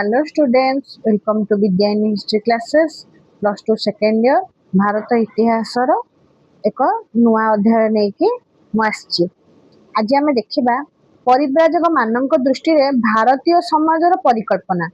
Hello students, welcome to Vidya in History classes, plus 2 second year, Bharat ଇତିହାସର ଏକ ନୂଆ ଅଧ୍ୟାୟ ନେଇକି ମୁଁ ଆସିଛି। ଆଜି ଆମେ ଦେଖିବା ପରିବ୍ରାଜକ ମାନଙ୍କ ଦୃଷ୍ଟିରେ ଭାରତୀୟ ସମାଜର ପରିକଳ୍ପନା।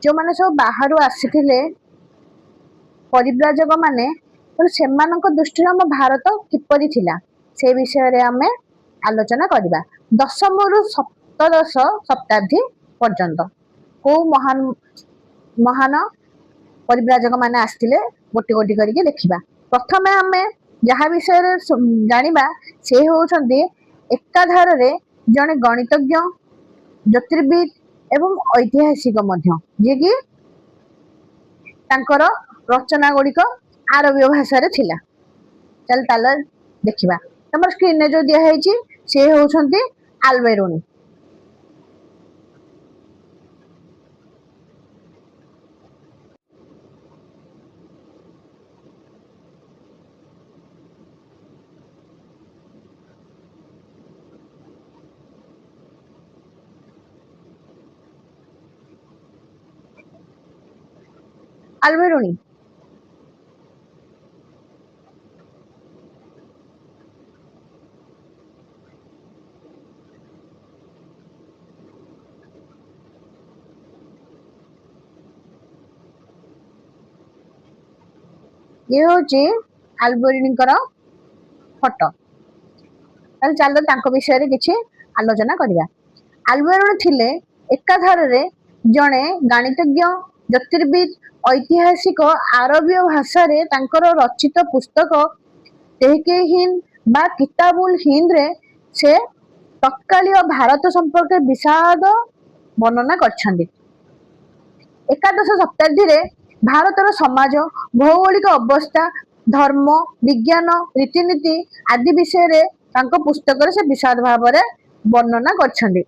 ଯେଉଁମାନେ ସବୁ ବାହାରୁ ଆସିଥିଲେ ପରିବ୍ରାଜକ ମାନେ, ସେମାନଙ୍କ ଦୃଷ୍ଟିରେ ଆମ ଭାରତ କିପରି ଥିଲା ସେ ବିଷୟରେ ଆମେ ଆଲୋଚନା କରିବା। ଦଶମରୁ ସପ୍ତଦଶ ଶତାବ୍ଦୀ ପର୍ଯ୍ୟନ୍ତ କୋଉ ମହାନ ପରିବ୍ରାଜକ ମାନେ ଆସିଥିଲେ ଗୋଟି ଗୋଟି କରିକି ଦେଖିବା। ପ୍ରଥମେ ଆମେ ଯାହା ବିଷୟରେ ଜାଣିବା ସେ ହେଉଛନ୍ତି ଏକାଧାରରେ ଜଣେ ଗଣିତଜ୍ଞ, ଜ୍ୟୋତିର୍ବିଦ ଏବଂ ଐତିହାସିକ ମଧ୍ୟ, ଯିଏକି ତାଙ୍କର ରଚନା ଗୁଡ଼ିକ ଆରବୀୟ ଭାଷାରେ ଥିଲା। ତାହେଲେ ଦେଖିବା। ତମର ସ୍କ୍ରିନରେ ଯୋଉ ଦିଆ ହେଇଛି ସେ ହେଉଛନ୍ତି ଆଲବେରୁନି। ଆଲବେରୁନି ଇଏ ହଉଛି ଆଲବେରୁନିଙ୍କର ଫଟୋ। ତାହେଲେ ଚାଲ ତାଙ୍କ ବିଷୟରେ କିଛି ଆଲୋଚନା କରିବା। ଆଲବେରୁନି ଥିଲେ ଏକାଧାରରେ ଜଣେ ଗାଣିତଜ୍ଞ, ଜ୍ୟୋତିର୍ବିଦ, ଐତିହାସିକ। ଆରବୀୟ ଭାଷାରେ ତାଙ୍କର ରଚିତ ପୁସ୍ତକ ତେହକେ ହିନ୍ଦ ବା କିତାବୁଲ ହିନ୍ଦରେ ସେ ତତ୍କାଳୀୟ ଭାରତ ସମ୍ପର୍କରେ ବିଶାଦ ବର୍ଣ୍ଣନା କରିଛନ୍ତି। ଏକାଦଶ ଶତାବ୍ଦୀରେ ଭାରତର ସମାଜ, ଭୌଗୋଳିକ ଅବସ୍ଥା, ଧର୍ମ, ବିଜ୍ଞାନ, ରୀତିନୀତି ଆଦି ବିଷୟରେ ତାଙ୍କ ପୁସ୍ତକରେ ସେ ବିଶାଦ ଭାବରେ ବର୍ଣ୍ଣନା କରିଛନ୍ତି।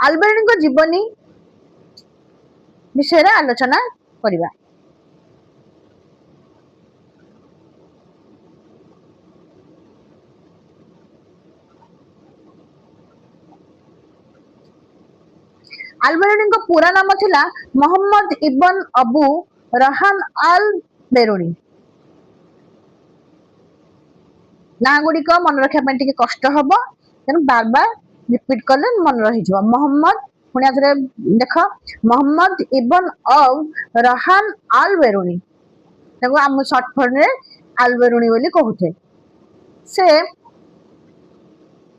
ଆଲବେରୁନିଙ୍କ ଜୀବନୀ ବିଷୟରେ ଆଲୋଚନା କରିବା। ଆଲବେରୁନିଙ୍କ ପୁରା ନାମ ଥିଲା ମହମ୍ମଦ ଇବନ ଅବୁ ରହାନ ଆଲ ବେରୁନି। ନାଁ ଗୁଡ଼ିକ ମନେ ରଖିବା ପାଇଁ ଟିକେ କଷ୍ଟ ହବ, ତେଣୁ ବାରବାର ରିପିଟ କଲେ ମନେ ରହିଯିବ। ମହମ୍ମଦ, ପୁଣି ଆଉଥରେ ଦେଖ, ମହମ୍ମଦ ଇବନ ଅବ ରହାନ ଆଲ ବେରୁନି, ତାକୁ ଆମ ସର୍ଟ ଫର୍ମରେ ଆଲବେରୁନି ବୋଲି କହୁଛେ। ସେ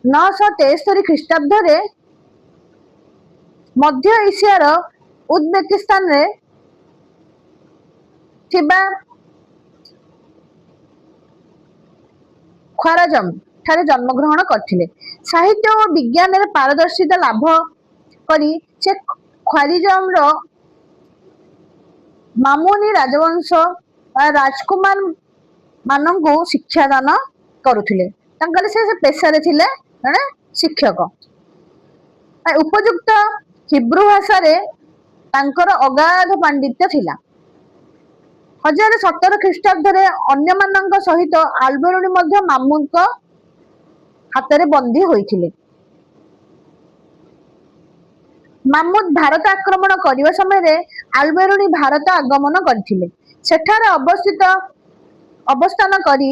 973 ଖ୍ରୀଷ୍ଟାବ୍ଦରେ ମଧ୍ୟ ଏସିଆର ଉଜବେକିସ୍ତାନରେ ଥିବା ଖ୍ୱାରାଜମ ଠାରେ ଜନ୍ମଗ୍ରହଣ କରିଥିଲେ। ସାହିତ୍ୟ ଓ ବିଜ୍ଞାନରେ ପାରଦର୍ଶିତା ଲାଭ କରି ସେ ଖ୍ୱାରିଜମର ମାମୁନି ରାଜବଂଶ ରାଜକୁମାର ମାନଙ୍କୁ ଶିକ୍ଷାଦାନ କରୁଥିଲେ। ତାଙ୍କର ସେ ପେଶାରେ ଥିଲେ ଜଣେ ଶିକ୍ଷକ। ଉପଯୁକ୍ତ ହିବ୍ରୁ ଭାଷାରେ ତାଙ୍କର ଅଗାଧ ପାଣ୍ଡିତ୍ୟ ଥିଲା। 1017 ଖ୍ରୀଷ୍ଟାବ୍ଦରେ ଅନ୍ୟମାନଙ୍କ ସହିତ ଆଲବେରୁନି ମଧ୍ୟ ମାମୁଙ୍କ ହାତରେ ବନ୍ଦୀ ହୋଇଥିଲେ। ମାମୁଦ ଭାରତ ଆକ୍ରମଣ କରିବା ସମୟରେ ଆଲବେରୁନି ଭାରତ ଆଗମନ କରିଥିଲେ। ସେଠାରେ ଅବସ୍ଥାନ କରି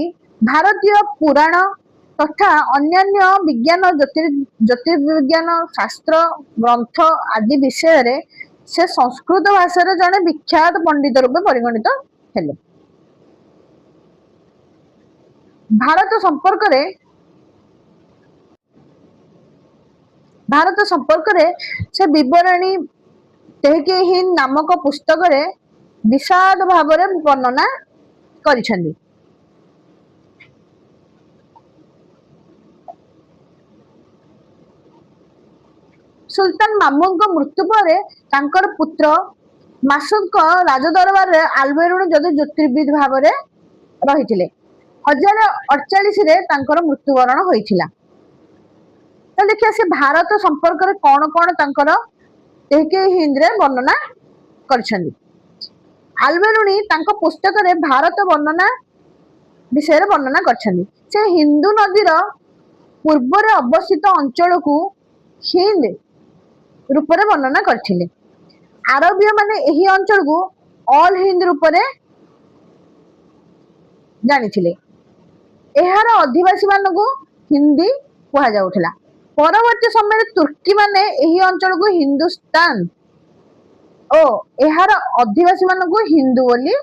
ଭାରତୀୟ ପୁରାଣ ତଥା ଅନ୍ୟାନ୍ୟ ବିଜ୍ଞାନ, ଜ୍ୟୋତିର୍ବିଜ୍ଞାନ, ଶାସ୍ତ୍ର ଗ୍ରନ୍ଥ ଆଦି ବିଷୟରେ ସେ ସଂସ୍କୃତ ଭାଷାରେ ଜଣେ ବିଖ୍ୟାତ ପଣ୍ଡିତ ରୂପେ ପରିଗଣିତ ହେଲେ। ଭାରତ ସମ୍ପର୍କରେ ସେ ବିବରଣୀ ତେହକେ ହିନ୍ଦ ନାମକ ପୁସ୍ତକରେ ବିଶାଦ ଭାବରେ ବର୍ଣ୍ଣନା କରିଛନ୍ତି। ସୁଲତାନ ମାମୁଙ୍କ ମୃତ୍ୟୁ ପରେ ତାଙ୍କର ପୁତ୍ର ମାସୁଦଙ୍କ ରାଜଦରବାରରେ ଆଲବେରୁନି ଜ୍ୟୋତିର୍ବିଦ ଭାବରେ ରହିଥିଲେ। 1048ରେ ତାଙ୍କର ମୃତ୍ୟୁବରଣ ହୋଇଥିଲା। ତାହେଲେ ଦେଖିବା ସେ ଭାରତ ସମ୍ପର୍କରେ କଣ କଣ ତାଙ୍କର ତେହକେ ହିନ୍ଦରେ ବର୍ଣ୍ଣନା କରିଛନ୍ତି। ଆଲବେରୁନି ତାଙ୍କ ପୁସ୍ତକରେ ଭାରତ ବର୍ଣ୍ଣନା ବିଷୟରେ ବର୍ଣ୍ଣନା କରିଛନ୍ତି। ସେ ହିନ୍ଦୁ ନଦୀର ପୂର୍ବରେ ଅବସ୍ଥିତ ଅଞ୍ଚଳକୁ ହିନ୍ଦ ରୂପରେ ବର୍ଣ୍ଣନା କରିଥିଲେ। ଆରବୀୟ ମାନେ ଏହି ଅଞ୍ଚଳକୁ ଅଲ୍ ହିନ୍ଦ ରୂପରେ ଜାଣିଥିଲେ। ଏହାର ଅଧିବାସୀ ମାନଙ୍କୁ ହିନ୍ଦୀ କୁହାଯାଉଥିଲା। ପରବର୍ତ୍ତୀ ସମୟରେ ତୁର୍କୀ ମାନେ ଏହି ଅଞ୍ଚଳକୁ ହିନ୍ଦୁସ୍ତାନ ଓ ଏହାର ଅଧିବାସୀ ମାନଙ୍କୁ ହିନ୍ଦୁ ବୋଲି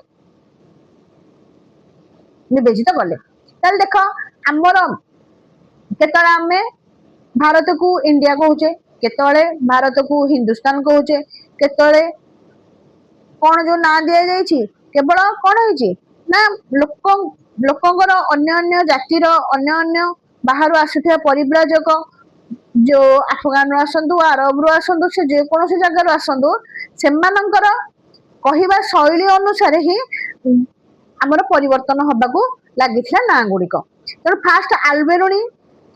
ବିବେଚିତ କଲେ। ତାହେଲେ ଦେଖ ଆମର କେତେବେଳେ ଆମେ ଭାରତକୁ ଇଣ୍ଡିଆ କହୁଛେ, କେତେବେଳେ ଭାରତକୁ ହିନ୍ଦୁସ୍ତାନ କହୁଛେ, କେତେବେଳେ କଣ ଯୋଉ ନାଁ ଦିଆଯାଇଛି କେବଳ କଣ ହେଇଛି ନା ଲୋକଙ୍କର ଅନ୍ୟ ଅନ୍ୟ ଜାତିର ଅନ୍ୟ ଅନ୍ୟ ବାହାରୁ ଆସୁଥିବା ପରିବ୍ରାଜକ ଯୋଉ ଆଫଗାନରୁ ଆସନ୍ତୁ, ଆରବରୁ ଆସନ୍ତୁ, ସେ ଯେକୌଣସି ଜାଗାରୁ ଆସନ୍ତୁ, ସେମାନଙ୍କର କହିବା ଶୈଳୀ ଅନୁସାରେ ହିଁ ଆମର ପରିବର୍ତ୍ତନ ହବାକୁ ଲାଗିଥିଲା ନାଁ ଗୁଡିକ। ତେଣୁ ଫାଷ୍ଟ ଆଲବେରୁଣି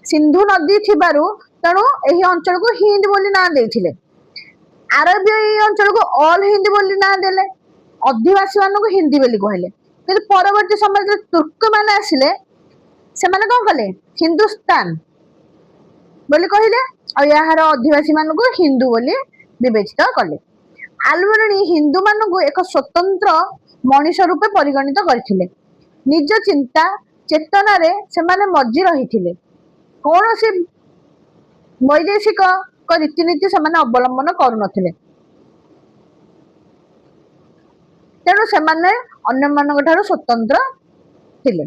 ସିନ୍ଧୁ ନଦୀ ଥିବାରୁ ତେଣୁ ଏହି ଅଞ୍ଚଳକୁ ହିନ୍ଦ ବୋଲି ନାଁ ଦେଇଥିଲେ। ଆରବୀୟ ଏହି ଅଞ୍ଚଳକୁ ଅଲ୍ ହିନ୍ଦ ବୋଲି ନାଁ ଦେଲେ, ଅଧିବାସୀ ମାନଙ୍କୁ ହିନ୍ଦୀ ବୋଲି କହିଲେ। କିନ୍ତୁ ପରବର୍ତ୍ତୀ ସମୟରେ ତୁର୍କ ମାନେ ଆସିଲେ, ସେମାନେ କଣ କଲେ ହିନ୍ଦୁସ୍ତାନ ବୋଲି କହିଲେ ଆଉ ଏହାର ଅଧିବାସୀ ମାନଙ୍କୁ ହିନ୍ଦୁ ବୋଲି ବିବେଚିତ କଲେ। ଆଲବେରୁଣି ହିନ୍ଦୁ ମାନଙ୍କୁ ଏକ ସ୍ୱତନ୍ତ୍ର ମଣିଷ ରୂପେ ପରିଗଣିତ କରିଥିଲେ। ନିଜ ଚିନ୍ତା ଚେତନାରେ ସେମାନେ ମଜି ରହିଥିଲେ। କୌଣସି ବୈଦେଶିକ ରୀତିନୀତି ସେମାନେ ଅବଲମ୍ବନ କରୁନଥିଲେ। ତେଣୁ ସେମାନେ ଅନ୍ୟମାନଙ୍କ ଠାରୁ ସ୍ୱତନ୍ତ୍ର ଥିଲେ।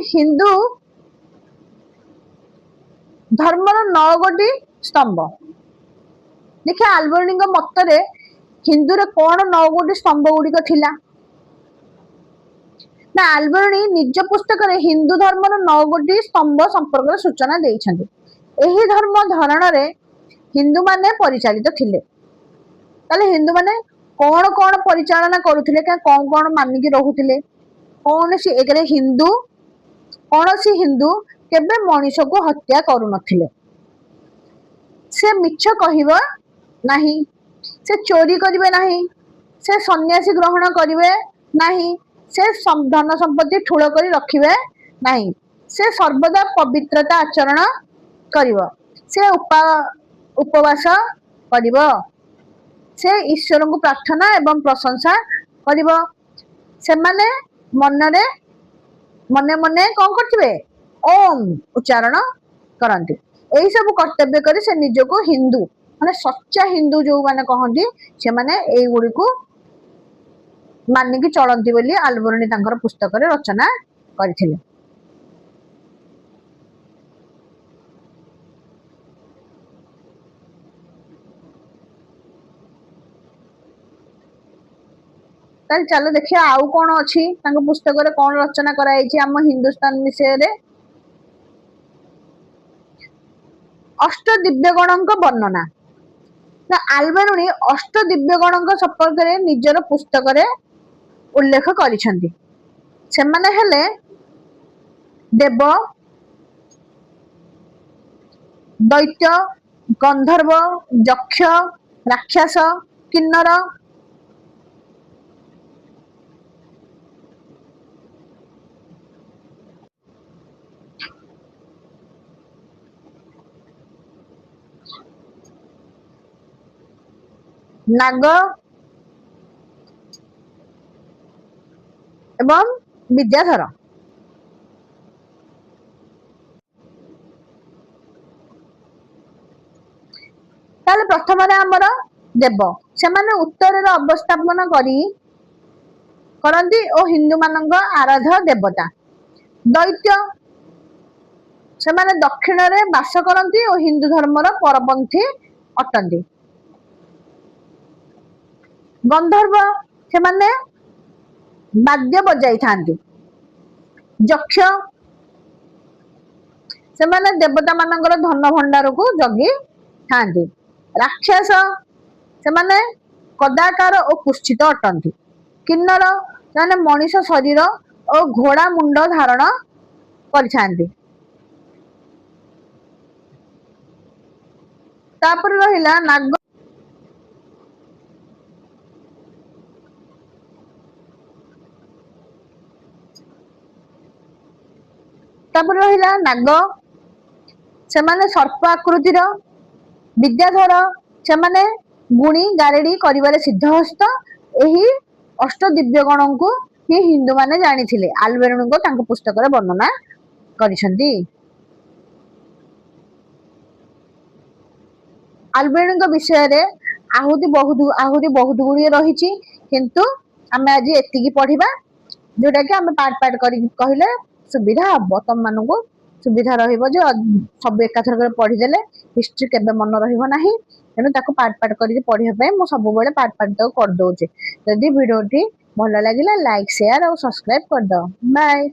ହିନ୍ଦୁ ଧର୍ମର 9 ଗୋଟି ସ୍ତମ୍ଭ। ଦେଖିବା ଆଲବେରୁଣିଙ୍କ ମତରେ ହିନ୍ଦୁରେ କଣ 9 ଗୋଟି ସ୍ତମ୍ଭ ଗୁଡିକ ଥିଲା ନା ଆଲବେରୁଣି ନିଜ ପୁସ୍ତକରେ ହିନ୍ଦୁ ଧର୍ମର 9 ଗୋଟି ସ୍ତମ୍ଭ ସମ୍ପର୍କରେ ସୂଚନା ଦେଇଛନ୍ତି। ଏହି ଧର୍ମ ଧରଣରେ ହିନ୍ଦୁମାନେ ପରିଚାଳିତ ଥିଲେ। ତାହେଲେ ହିନ୍ଦୁମାନେ କଣ କଣ ପରିଚାଳନା କରୁଥିଲେ, କଣ କଣ ମାନିକି ରହୁଥିଲେ? କୌଣସି ହିନ୍ଦୁ କେବେ ମଣିଷକୁ ହତ୍ୟା କରୁନଥିଲେ। ସେ ମିଛ କହିବ ନାହିଁ, ସେ ଚୋରି କରିବେ ନାହିଁ, ସେ ସନ୍ନ୍ୟାସୀ ଗ୍ରହଣ କରିବେ ନାହିଁ, ସେ ଧନ ସମ୍ପତ୍ତି ଠୁଳ କରି ରଖିବେ ନାହିଁ, ସେ ସର୍ବଦା ପବିତ୍ରତା ଆଚରଣ କରିବ, ସେ ଉପବାସ କରିବ, ସେ ଈଶ୍ୱରଙ୍କୁ ପ୍ରାର୍ଥନା ଏବଂ ପ୍ରଶଂସା କରିବ। ସେମାନେ ମନେ ମନେ କଣ କରିଥିବେ ଓମ୍ ଉଚ୍ଚାରଣ କରନ୍ତି। ଏଇ ସବୁ କର୍ତ୍ତବ୍ୟ କରି ସେ ନିଜକୁ ହିନ୍ଦୁ ମାନେ ସଚ୍ଚା ହିନ୍ଦୁ ଯୋଉମାନେ କହନ୍ତି ସେମାନେ ଏଇଗୁଡିକୁ ମାନିକି ଚଳନ୍ତି ବୋଲି ଆଲବେରୁଣି ତାଙ୍କର ପୁସ୍ତକରେ ରଚନା କରିଥିଲେ। ତାହେଲେ ଚାଲ ଦେଖିବା ଆଉ କଣ ଅଛି ତାଙ୍କ ପୁସ୍ତକରେ କଣ ରଚନା କରାଯାଇଛି ଆମ ହିନ୍ଦୁସ୍ତାନ ବିଷୟରେ। ଅଷ୍ଟଦିବ୍ୟଗଣଙ୍କ ବର୍ଣ୍ଣନା। ଆଲବେରୁଣି ଅଷ୍ଟଦିବ୍ୟଗଣଙ୍କ ସମ୍ପର୍କରେ ନିଜର ପୁସ୍ତକରେ ଉଲ୍ଲେଖ କରିଛନ୍ତି। ସେମାନେ ହେଲେ ଦେବ, ଦୈତ୍ୟ, ଗନ୍ଧର୍ବ, ଯକ୍ଷ, ରାକ୍ଷସ, କିନ୍ନର, ନାଗ ଏବଂ ବିଦ୍ୟାଧର। ତାହେଲେ ପ୍ରଥମରେ ଆମର ଦେବ, ସେମାନେ ଉତ୍ତରରେ ଅବସ୍ଥାପନ କରନ୍ତି ଓ ହିନ୍ଦୁ ମାନଙ୍କ ଆରାଧ୍ୟ ଦେବତା। ଦୈତ୍ୟ, ସେମାନେ ଦକ୍ଷିଣରେ ବାସ କରନ୍ତି ଓ ହିନ୍ଦୁ ଧର୍ମର ପରପନ୍ଥୀ ଅଟନ୍ତି। ଗନ୍ଧର୍ବ, ସେମାନେ ବାଦ୍ୟ ବଜାଇଥାନ୍ତି। ଯକ୍ଷ, ସେମାନେ ଦେବତା ମାନଙ୍କର ଧନ ଭଣ୍ଡାରକୁ ଜଗିଥାନ୍ତି। ରାକ୍ଷସ, ସେମାନେ କଦାକାର ଓ କୁତ୍ସିତ ଅଟନ୍ତି। କିନ୍ନର, ସେମାନେ ମଣିଷ ଶରୀର ଓ ଘୋଡା ମୁଣ୍ଡ ଧାରଣ କରିଥାନ୍ତି। ତାପରେ ରହିଲା ନାଗ। ତାପରେ ରହିଲା ନାଗ। ସେମାନେ ସର୍ପ ଆକୃତିର। ବିଦ୍ୟାଧର ସେମାନେ ଗୁଣି ଗାରେଡି କରିବାରେ ସିଦ୍ଧହସ୍ତ। ଏହି ଅଷ୍ଟଦିବ୍ୟଗଣଙ୍କୁ ହିଁ ହିନ୍ଦୁମାନେ ଜାଣିଥିଲେ। ଆଲବେରଣୁଙ୍କ ତାଙ୍କ ପୁସ୍ତକରେ ବର୍ଣ୍ଣନା କରିଛନ୍ତି। ଆଲବେରଣୁଙ୍କ ବିଷୟରେ ଆହୁରି ବହୁତ ଗୁଡ଼ିଏ ରହିଛି, କିନ୍ତୁ ଆମେ ଆଜି ଏତିକି ପଢିବା, ଯୋଉଟା କି ଆମେ ପାର୍ଟ ପାର୍ଟ କରିକି କହିଲେ ସୁବିଧା ହବ, ତମମାନଙ୍କୁ ସୁବିଧା ରହିବ ଯେ ସବୁ ଏକାଥରକରେ ପଢିଦେଲେ ହିଷ୍ଟ୍ରି କେବେ ମନେ ରହିବ ନାହିଁ। ତେଣୁ ତାକୁ ପାର୍ଟ ପାର୍ଟ କରିକି ପଢିବା ପାଇଁ ମୁଁ ସବୁବେଳେ ପାର୍ଟ ପାର୍ଟ ତାକୁ କରିଦଉଛି। ଯଦି ଭିଡିଓଟି ଭଲ ଲାଗିଲା ଲାଇକ୍ ସେୟାର ଆଉ ସବସ୍କ୍ରାଇବ କରିଦବ। ବାଏ।